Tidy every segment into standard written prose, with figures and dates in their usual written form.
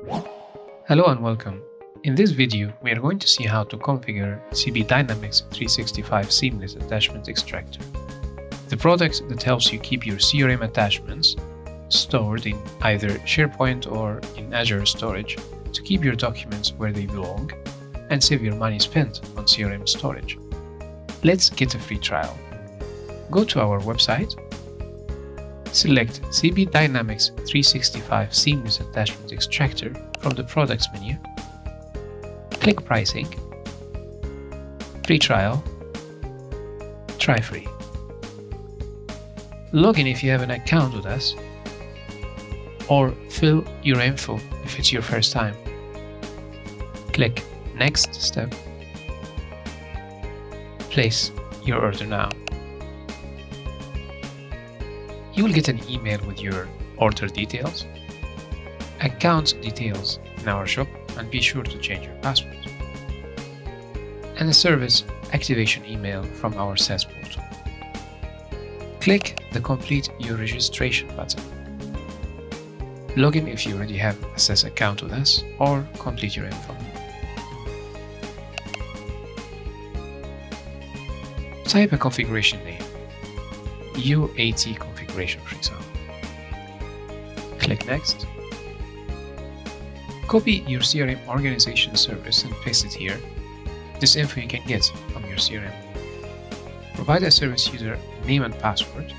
Hello and welcome. In this video, we are going to see how to configure CB Dynamics 365 Seamless Attachment Extractor, the product that helps you keep your CRM attachments stored in either SharePoint or in Azure storage to keep your documents where they belong and save your money spent on CRM storage. Let's get a free trial. Go to our website, select CB Dynamics 365 Seamless Attachment Extractor from the Products menu, click Pricing, Free Trial, Try Free. Log in if you have an account with us, or fill your info if it's your first time. Click Next Step. Place your order now. You will get an email with your order details, account details in our shop, and be sure to change your password, and a service activation email from our SaaS portal. Click the Complete Your Registration button. Log in if you already have a SaaS account with us, or complete your info. Type a configuration name, UAT configuration for example. Click Next. Copy your CRM organization service and paste it here. This info you can get from your CRM. Provide a service user name and password.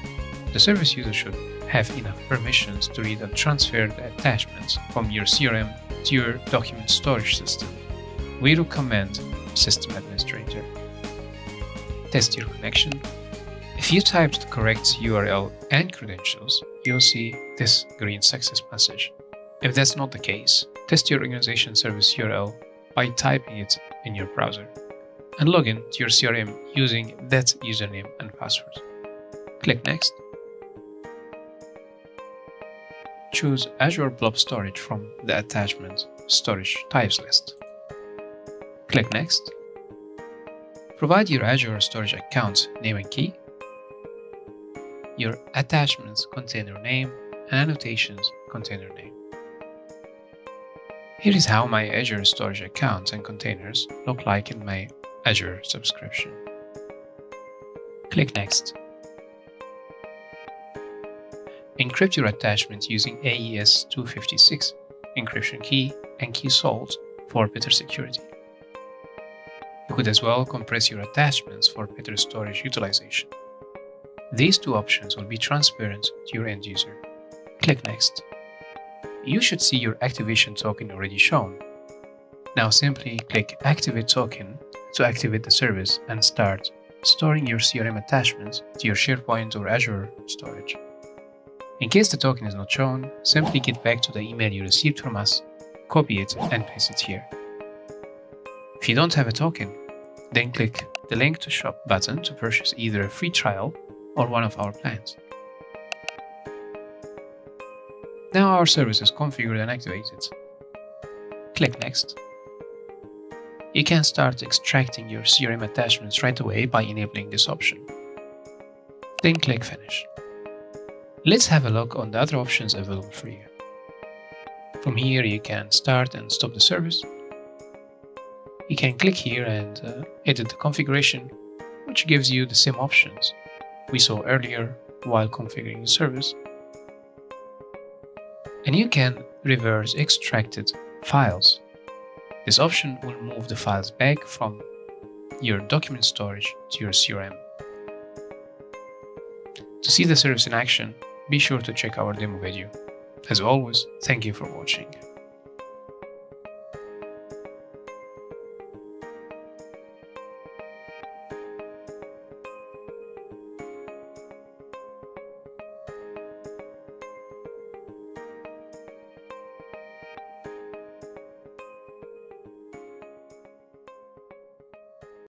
The service user should have enough permissions to read and transfer the attachments from your CRM to your document storage system. We recommend System Administrator. Test your connection. If you typed the correct URL and credentials, you'll see this green success message. If that's not the case, test your organization service URL by typing it in your browser and log in to your CRM using that username and password. Click Next. Choose Azure Blob storage from the attachment storage types list. Click Next. Provide your Azure storage account name and key, your attachments container name, and annotations container name. Here is how my Azure storage accounts and containers look like in my Azure subscription. Click Next. Encrypt your attachments using AES-256 encryption key and key salt for better security. You could as well compress your attachments for better storage utilization. These two options will be transparent to your end user. Click Next. You should see your activation token already shown. Now simply click Activate Token to activate the service and start storing your CRM attachments to your SharePoint or Azure storage. In case the token is not shown, simply get back to the email you received from us, copy it and paste it here. If you don't have a token, then click the Link to Shop button to purchase either a free trial or one of our plans. Now our service is configured and activated. Click Next. You can start extracting your CRM attachments right away by enabling this option. Then click Finish. Let's have a look on the other options available for you. From here you can start and stop the service. You can click here and edit the configuration, which gives you the same options we saw earlier while configuring the service. And you can reverse extracted files. This option will move the files back from your document storage to your CRM. To see the service in action, be sure to check our demo video. As always, thank you for watching.